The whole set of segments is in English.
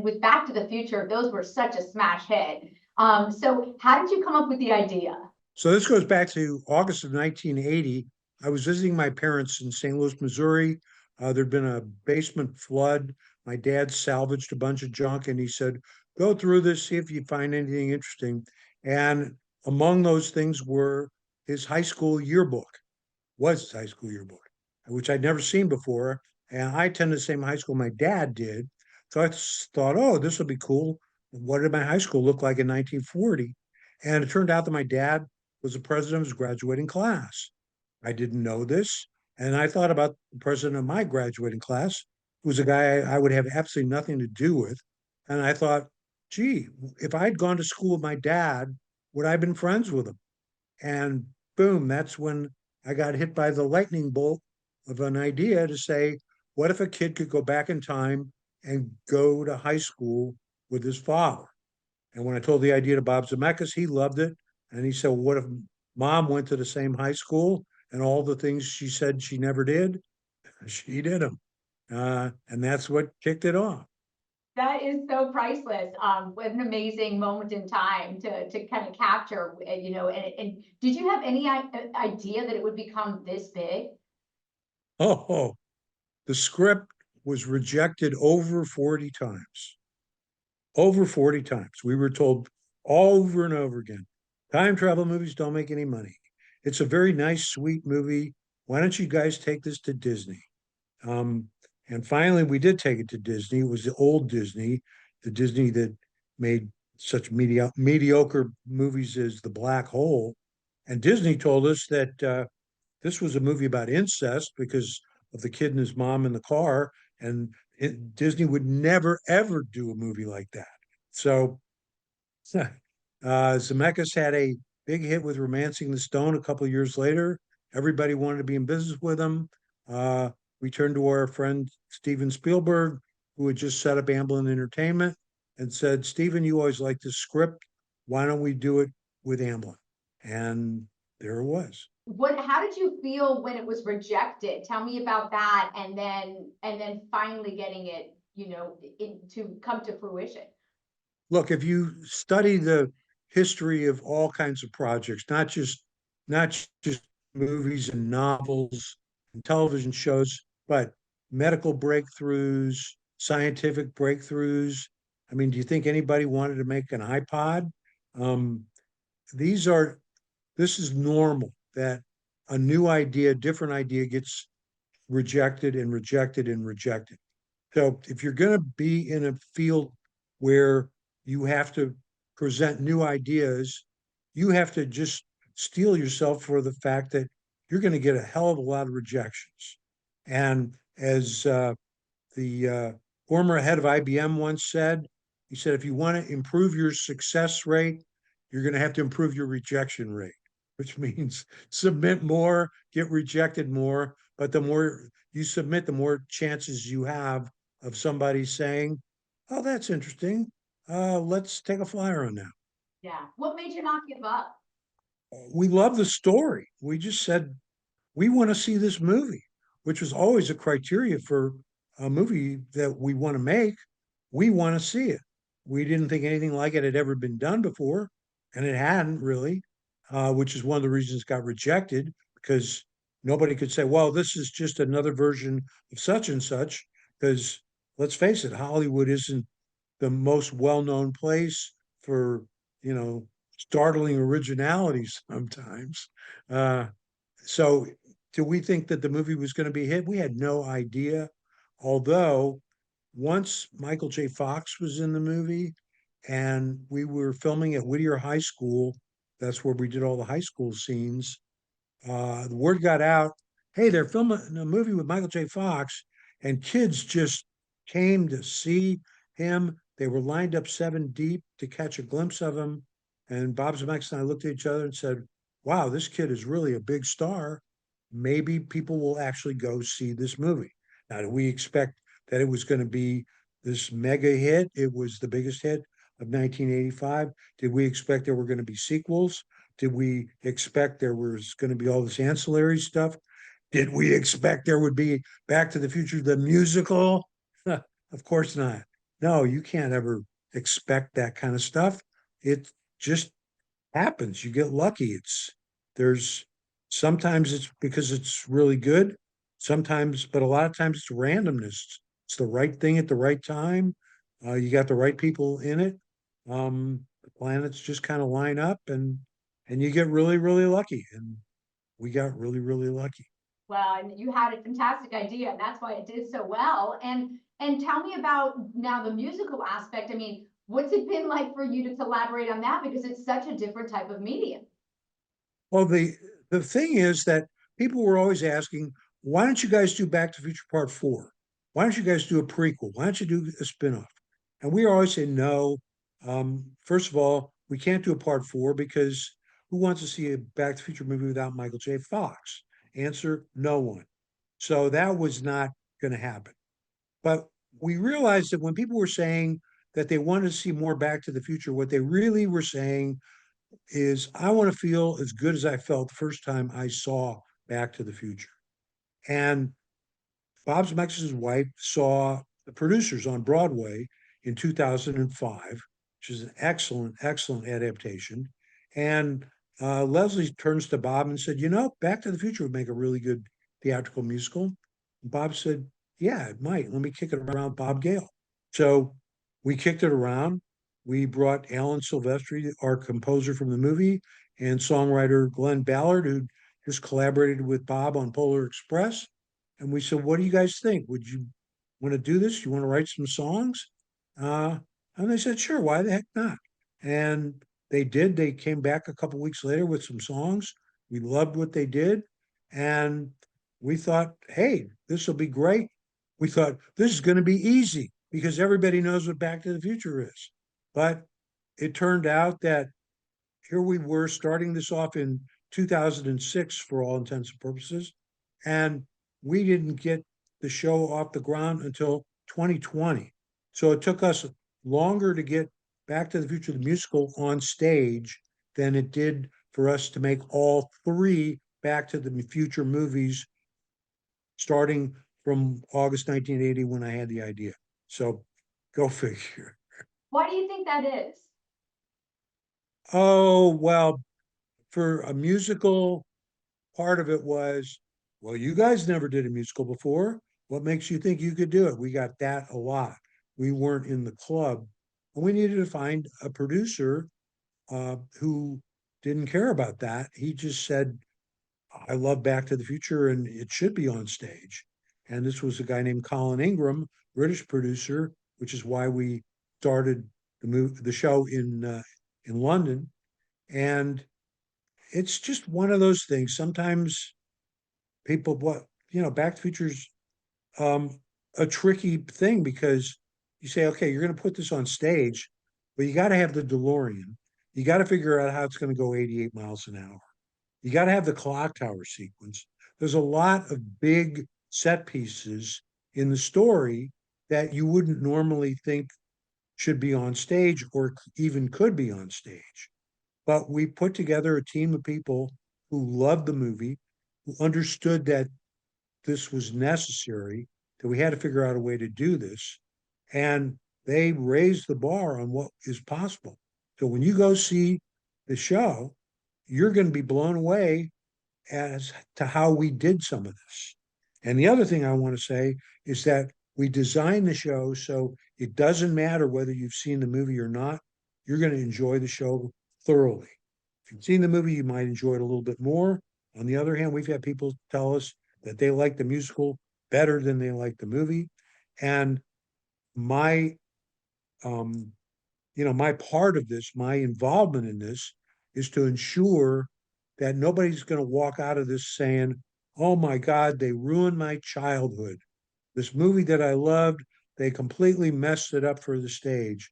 with Back to the Future, those were such a smash hit. So how did you come up with the idea? So this goes back to August of 1980. I was visiting my parents in St. Louis, Missouri. There'd been a basement flood. My dad salvaged a bunch of junk and he said, go through this, see if you find anything interesting. And among those things were his high school yearbook, was his high school yearbook, which I'd never seen before. And I attended the same high school my dad did. So I thought, oh, this will be cool. What did my high school look like in 1940? And it turned out that my dad was the president of his graduating class. I didn't know this. And I thought about the president of my graduating class, who was a guy I would have absolutely nothing to do with. And I thought, gee, if I'd gone to school with my dad, would I have been friends with him? And boom, that's when I got hit by the lightning bolt of an idea to say, what if a kid could go back in time and go to high school with his father? And when I told the idea to Bob Zemeckis, he loved it. And he said, well, what if mom went to the same high school and all the things she said she never did, she did them. And that's what kicked it off. That is so priceless. What an amazing moment in time to kind of capture, you know, and did you have any idea that it would become this big? Oh, the script was rejected over 40 times. Over 40 times. We were told over and over again, time travel movies don't make any money. It's a very nice, sweet movie. Why don't you guys take this to Disney? Um, and finally, we did take it to Disney. It was the old Disney, the Disney that made such mediocre movies as The Black Hole. And Disney told us that this was a movie about incest because of the kid and his mom in the car. And Disney would never, ever do a movie like that. So Zemeckis had a big hit with Romancing the Stone a couple of years later. Everybody wanted to be in business with him. We turned to our friend Steven Spielberg, who had just set up Amblin Entertainment, and said, Steven, you always liked this script. Why don't we do it with Amblin? And there it was. How did you feel when it was rejected? Tell me about that, and then finally getting it, you know, to come to fruition. Look, if you study the history of all kinds of projects, not just movies and novels and television shows, but medical breakthroughs, scientific breakthroughs. I mean, do you think anybody wanted to make an iPod? Um, these are this is normal that a new idea, different idea gets rejected and rejected and rejected. So if you're going to be in a field where you have to present new ideas, you have to just steel yourself for the fact that you're going to get a hell of a lot of rejections. And as the former head of IBM once said, he said, if you want to improve your success rate, you're going to have to improve your rejection rate, which means submit more, get rejected more. But the more you submit, the more chances you have of somebody saying, oh, that's interesting. Let's take a flyer on that. Yeah. What made you not give up? We love the story. We just said, we want to see this movie, which was always a criteria for a movie that we want to make. We want to see it. We didn't think anything like it had ever been done before, and it hadn't really, which is one of the reasons it got rejected because nobody could say, well, this is just another version of such and such. Because let's face it, Hollywood isn't the most well-known place for, startling originality sometimes. So do we think that the movie was going to be a hit? We had no idea. Although once Michael J. Fox was in the movie and we were filming at Whittier High School, that's where we did all the high school scenes. The word got out, hey, they're filming a movie with Michael J. Fox, and kids just came to see him. They were lined up 7 deep to catch a glimpse of him. And Bob Zemeckis and I looked at each other and said, wow, this kid is really a big star. Maybe people will actually go see this movie. Now, do we expect that it was going to be this mega hit? It was the biggest hit of 1985. Did we expect there were going to be sequels? Did we expect there was going to be all this ancillary stuff? Did we expect there would be Back to the Future, the musical? Of course not. no, you can't ever expect that kind of stuff. It just happens. You get lucky. There's sometimes it's because it's really good, sometimes, but a lot of times it's randomness. It's the right thing at the right time. You got the right people in it. The planets just kind of line up and you get really, really lucky. And we got really, really lucky. Well, and you had a fantastic idea, and that's why it did so well. And tell me about now the musical aspect. I mean, what's it been like for you to collaborate on that? Because it's such a different type of medium. Well, the thing is that people were always asking, why don't you guys do Back to the Future Part 4? Why don't you guys do a prequel? Why don't you do a spinoff? And we always say no. First of all, we can't do a part 4 because who wants to see a Back to the Future movie without Michael J. Fox? Answer, no one. So that was not going to happen. But we realized that when people were saying that they wanted to see more Back to the Future, what they really were saying is I want to feel as good as I felt the first time I saw Back to the Future. And Bob Zemeckis' wife saw the producers on Broadway in 2005, which is an excellent, excellent adaptation. And Leslie turns to Bob and said, Back to the Future would make a really good theatrical musical. And Bob said, yeah, it might. Let me kick it around Bob Gale. So we kicked it around. We brought Alan Silvestri, our composer from the movie, and songwriter Glenn Ballard, who just collaborated with Bob on Polar Express. And we said, what do you guys think? Would you want to do this? You want to write some songs? Uh, and they said, sure, why the heck not? And they did. They came back a couple weeks later with some songs. We loved what they did. And we thought, hey, this will be great. We thought this is going to be easy because everybody knows what Back to the Future is. But it turned out that here we were starting this off in 2006 for all intents and purposes. And we didn't get the show off the ground until 2020. So it took us longer to get Back to the Future, the musical, on stage than it did for us to make all three Back to the Future movies starting from August 1980 when I had the idea. So go figure. Why do you think that is? Oh, well, for a musical, part of it was, well, you guys never did a musical before. What makes you think you could do it? We got that a lot. We weren't in the club. And we needed to find a producer who didn't care about that. He just said, I love Back to the Future and it should be on stage. And this was a guy named Colin Ingram, British producer, which is why we started the show in London. And it's just one of those things. Sometimes people, Back to the Future's a tricky thing because you say, okay, you're going to put this on stage, but you got to have the DeLorean. You got to figure out how it's going to go 88 miles an hour. You got to have the clock tower sequence. There's a lot of big set pieces in the story that you wouldn't normally think should be on stage or even could be on stage. But we put together a team of people who loved the movie, who understood that this was necessary, that we had to figure out a way to do this. And they raised the bar on what is possible. So when you go see the show, you're going to be blown away as to how we did some of this. And the other thing I want to say is that we designed the show so it doesn't matter whether you've seen the movie or not, you're going to enjoy the show thoroughly. If you've seen the movie, you might enjoy it a little bit more. On the other hand, we've had people tell us that they like the musical better than they like the movie. And my my part of this, my involvement in this is to ensure that nobody's going to walk out of this saying, oh my God, they ruined my childhood. This movie that I loved, they completely messed it up for the stage.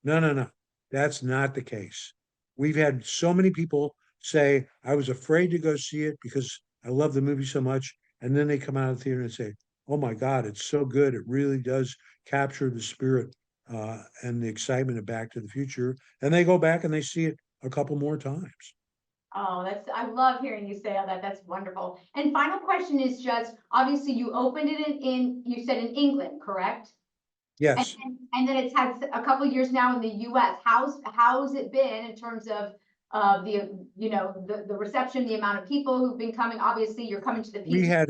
No, no, no. That's not the case. We've had so many people say, I was afraid to go see it because I love the movie so much. And then they come out of the theater and say, oh my God, it's so good. It really does capture the spirit and the excitement of Back to the Future. And they go back and they see it a couple more times. Oh, I love hearing you say all that. That's wonderful. And final question is just, obviously you opened it you said in England, correct? Yes, And then it's had a couple years now in the US. How's it been in terms of the, you know, the reception, the amount of people who've been coming? Obviously, you're coming to the we peak. had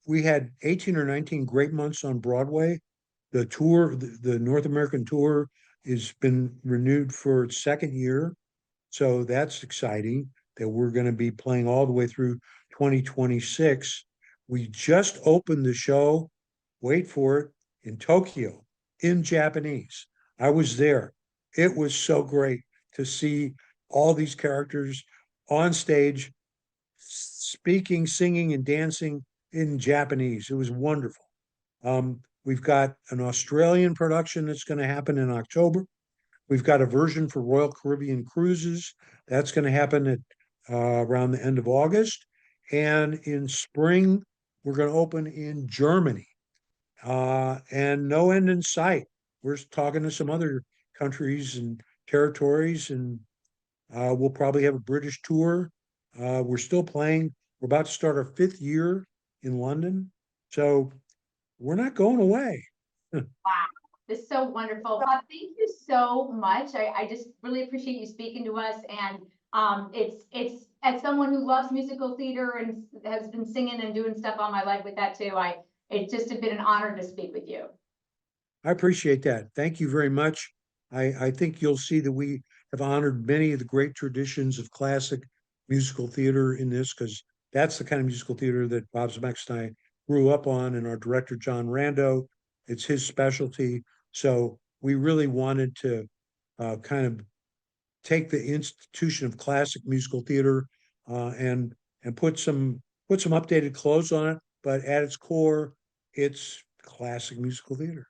we had 18 or 19 great months on Broadway. The tour, the North American tour, has been renewed for its second year. So that's exciting that we're going to be playing all the way through 2026. We just opened the show, wait for it, in Tokyo in Japanese. I was there. It was so great to see all these characters on stage speaking, singing, and dancing in Japanese. It was wonderful. We've got an Australian production that's going to happen in October. We've got a version for Royal Caribbean Cruises that's going to happen at around the end of August. And in spring, we're going to open in Germany. And no end in sight. We're talking to some other countries and territories, and we'll probably have a British tour. We're still playing. We're about to start our fifth year in London. So we're not going away. Wow, this is so wonderful. Bob, thank you so much. I just really appreciate you speaking to us. And it's as someone who loves musical theater and has been singing and doing stuff all my life with that too. It's just been an honor to speak with you. I appreciate that. Thank you very much. I think you'll see that we have honored many of the great traditions of classic musical theater in this, because that's the kind of musical theater that Bob Zemeckis and I grew up on, and our director, John Rando, it's his specialty. So we really wanted to kind of take the institution of classic musical theater and put some updated clothes on it, but at its core, it's classic musical theater.